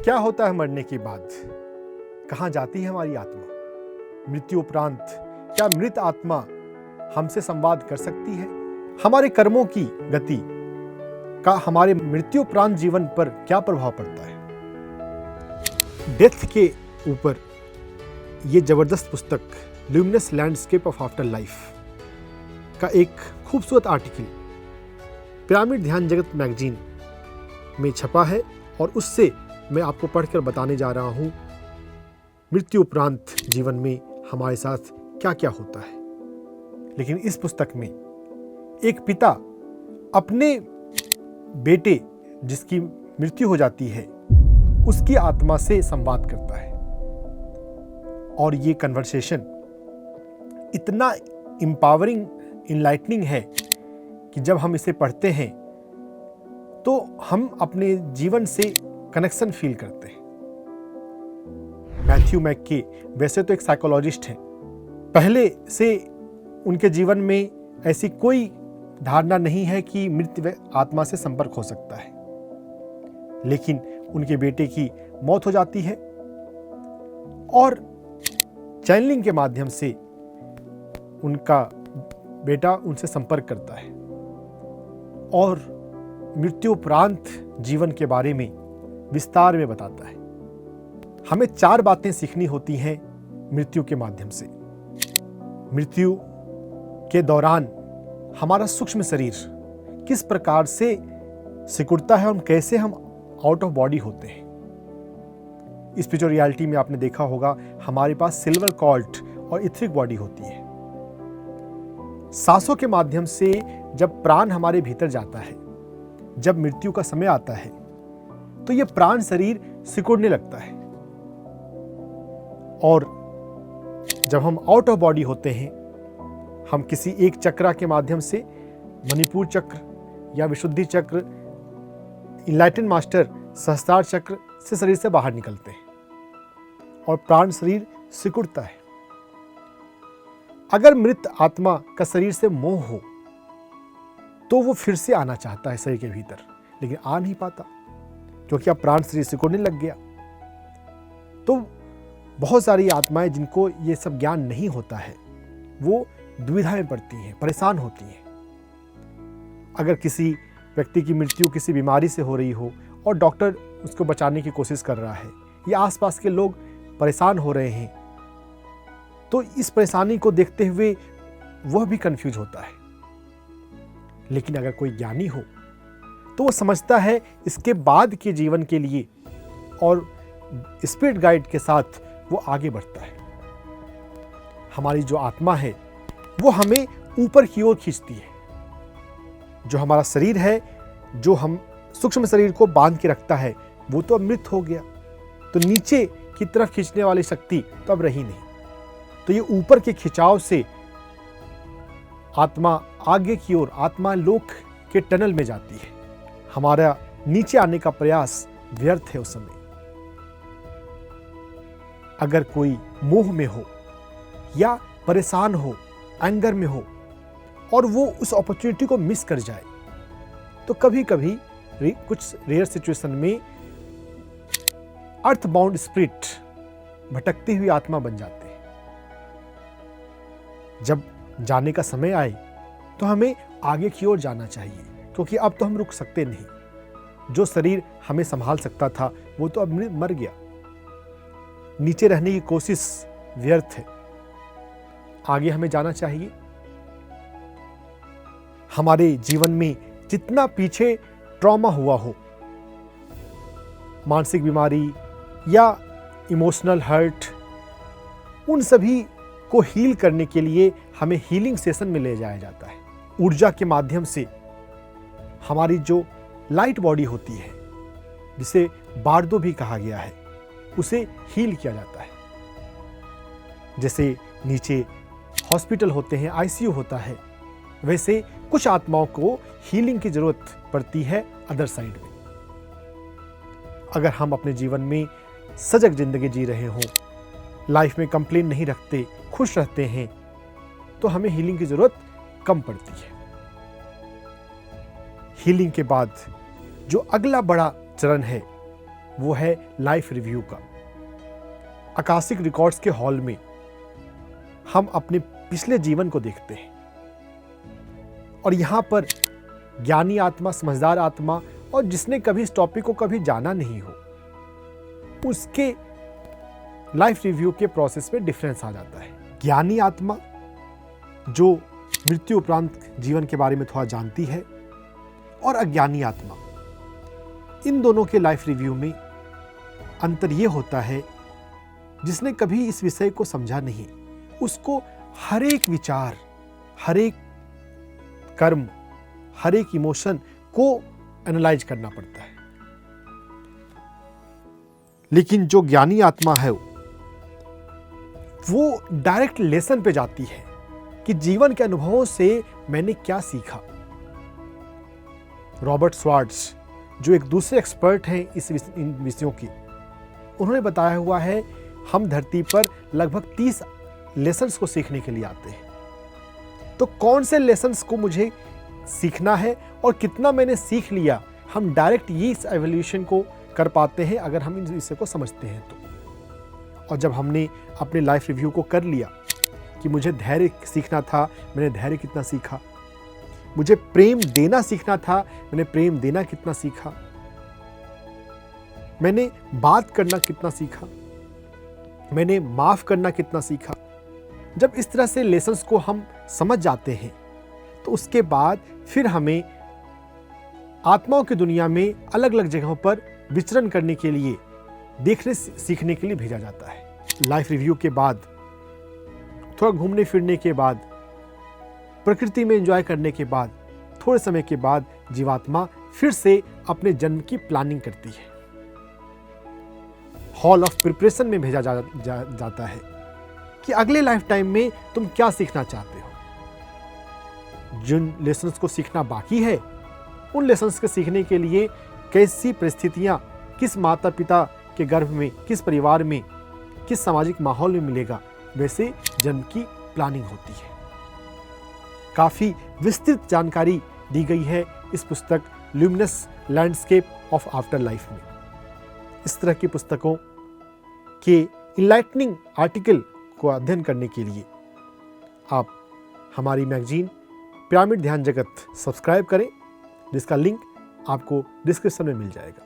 क्या होता है मरने के बाद? कहाँ जाती है हमारी आत्मा? मृत्यु उपरांत क्या मृत आत्मा हमसे संवाद कर सकती है? हमारे कर्मों की गति का हमारे मृत्यु उपरांत जीवन पर क्या प्रभाव पड़ता है? डेथ के ऊपर ये जबरदस्त पुस्तक luminous landscape of after life का एक खूबसूरत आर्टिकल पिरामिड ध्यान जगत मैगजीन में छपा है और उससे मैं आपको पढ़कर बताने जा रहा हूँ मृत्यु उपरांत जीवन में हमारे साथ क्या क्या होता है। लेकिन इस पुस्तक में एक पिता अपने बेटे जिसकी मृत्यु हो जाती है उसकी आत्मा से संवाद करता है और ये कन्वर्सेशन इतना एम्पावरिंग इनलाइटनिंग है कि जब हम इसे पढ़ते हैं तो हम अपने जीवन से कनेक्शन फील करते हैं। मैथ्यू मैकके वैसे तो एक साइकोलॉजिस्ट हैं, पहले से उनके जीवन में ऐसी कोई धारणा नहीं है कि मृत आत्मा से संपर्क हो सकता है, लेकिन उनके बेटे की मौत हो जाती है और चैनलिंग के माध्यम से उनका बेटा उनसे संपर्क करता है और मृत्यु उपरांत जीवन के बारे में विस्तार में बताता है। हमें 4 बातें सीखनी होती हैं मृत्यु के माध्यम से। मृत्यु के दौरान हमारा सूक्ष्म शरीर किस प्रकार से सिकुड़ता है और कैसे हम आउट ऑफ बॉडी होते हैं। स्पिरिचुअल रियलिटी में आपने देखा होगा हमारे पास सिल्वर कॉल्ट और इथरिक बॉडी होती है। सांसों के माध्यम से जब प्राण हमारे भीतर जाता है, जब मृत्यु का समय आता है तो यह प्राण शरीर सिकुड़ने लगता है और जब हम आउट ऑफ बॉडी होते हैं हम किसी एक चक्रा के माध्यम से, मणिपुर चक्र या विशुद्धि चक्र, इनलाइटन मास्टर सहस्त्रार चक्र से शरीर से बाहर निकलते हैं और प्राण शरीर सिकुड़ता है। अगर मृत आत्मा का शरीर से मोह हो तो वो फिर से आना चाहता है शरीर के भीतर, लेकिन आ नहीं पाता क्योंकि अब प्राण शरीर सिकुड़ने लग गया। तो बहुत सारी आत्माएं जिनको ये सब ज्ञान नहीं होता है वो दुविधा में पड़ती हैं, परेशान होती हैं। अगर किसी व्यक्ति की मृत्यु किसी बीमारी से हो रही हो और डॉक्टर उसको बचाने की कोशिश कर रहा है या आसपास के लोग परेशान हो रहे हैं, तो इस परेशानी को देखते हुए वह भी कंफ्यूज होता है। लेकिन अगर कोई ज्ञानी हो तो वो समझता है इसके बाद के जीवन के लिए और स्पिरिट गाइड के साथ वो आगे बढ़ता है। हमारी जो आत्मा है वो हमें ऊपर की ओर खींचती है। जो हमारा शरीर है, जो हम सूक्ष्म शरीर को बांध के रखता है, वो तो अब मृत हो गया, तो नीचे की तरफ खींचने वाली शक्ति तो अब रही नहीं। तो ये ऊपर के खिंचाव से आत्मा आगे की ओर, आत्मा लोक के टनल में जाती है। हमारा नीचे आने का प्रयास व्यर्थ है उस समय। अगर कोई मोह में हो या परेशान हो, एंगर में हो और वो उस अपॉर्चुनिटी को मिस कर जाए तो कभी कभी कुछ रेयर सिचुएशन में अर्थ बाउंड स्पिरिट, भटकती हुई आत्मा बन जाते हैं। जब जाने का समय आए तो हमें आगे की ओर जाना चाहिए क्योंकि अब तो हम रुक सकते नहीं। जो शरीर हमें संभाल सकता था वो तो अब मर गया। नीचे रहने की कोशिश व्यर्थ है, आगे हमें जाना चाहिए। हमारे जीवन में जितना पीछे ट्रॉमा हुआ हो, मानसिक बीमारी या इमोशनल हर्ट, उन सभी को हील करने के लिए हमें हीलिंग सेशन में ले जाया जाता है। ऊर्जा के माध्यम से हमारी जो लाइट बॉडी होती है, जिसे बार्दो भी कहा गया है, उसे हील किया जाता है। जैसे नीचे हॉस्पिटल होते हैं, आईसीयू होता है, वैसे कुछ आत्माओं को हीलिंग की जरूरत पड़ती है अदर साइड में। अगर हम अपने जीवन में सजग जिंदगी जी रहे हों, लाइफ में कंप्लेन नहीं रखते, खुश रहते हैं, तो हमें हीलिंग की जरूरत कम पड़ती है। हीलिंग के बाद जो अगला बड़ा चरण है वो है लाइफ रिव्यू का। आकाशिक रिकॉर्ड्स के हॉल में हम अपने पिछले जीवन को देखते हैं और यहां पर ज्ञानी आत्मा, समझदार आत्मा और जिसने कभी इस टॉपिक को कभी जाना नहीं हो, उसके लाइफ रिव्यू के प्रोसेस में डिफरेंस आ जाता है। ज्ञानी आत्मा जो मृत्यु उपरांत जीवन के बारे में थोड़ा जानती है और अज्ञानी आत्मा, इन दोनों के लाइफ रिव्यू में अंतर यह होता है, जिसने कभी इस विषय को समझा नहीं, उसको हर एक विचार, हर एक कर्म, हर एक इमोशन को एनालाइज करना पड़ता है। लेकिन जो ज्ञानी आत्मा है वो डायरेक्ट लेसन पे जाती है कि जीवन के अनुभवों से मैंने क्या सीखा। रॉबर्ट स्वार्ट्ज, जो एक दूसरे एक्सपर्ट हैं इन विषयों की, उन्होंने बताया हुआ है हम धरती पर लगभग 30 लेसन्स को सीखने के लिए आते हैं। तो कौन से लेसन्स को मुझे सीखना है और कितना मैंने सीख लिया, हम डायरेक्ट ये इस एवोल्यूशन को कर पाते हैं अगर हम इस विषय को समझते हैं तो। और जब हमने अपने लाइफ रिव्यू को कर लिया कि मुझे धैर्य सीखना था, मैंने धैर्य कितना सीखा, मुझे प्रेम देना सीखना था, मैंने प्रेम देना कितना सीखा, मैंने बात करना कितना सीखा, मैंने माफ करना कितना सीखा। जब इस तरह से लेसन्स को हम समझ जाते हैं तो उसके बाद फिर हमें आत्माओं की दुनिया में अलग अलग जगहों पर विचरण करने के लिए, देखने सीखने के लिए भेजा जाता है। लाइफ रिव्यू के बाद, थोड़ा घूमने फिरने के बाद, प्रकृति में एंजॉय करने के बाद, थोड़े समय के बाद जीवात्मा फिर से अपने जन्म की प्लानिंग करती है। हॉल ऑफ प्रिपरेशन में भेजा जाता है कि अगले लाइफ टाइम में तुम क्या सीखना चाहते हो। जिन लेसन्स को सीखना बाकी है, उन लेसन्स के सीखने के लिए कैसी परिस्थितियां, किस माता पिता के गर्भ में, किस परिवार में, किस सामाजिक माहौल में मिलेगा, वैसे जन्म की प्लानिंग होती है। काफी विस्तृत जानकारी दी गई है इस पुस्तक luminous landscape of after life में। इस तरह की पुस्तकों के इनलाइटनिंग आर्टिकल को अध्ययन करने के लिए आप हमारी मैगजीन पिरामिड ध्यान जगत सब्सक्राइब करें, जिसका लिंक आपको डिस्क्रिप्शन में मिल जाएगा।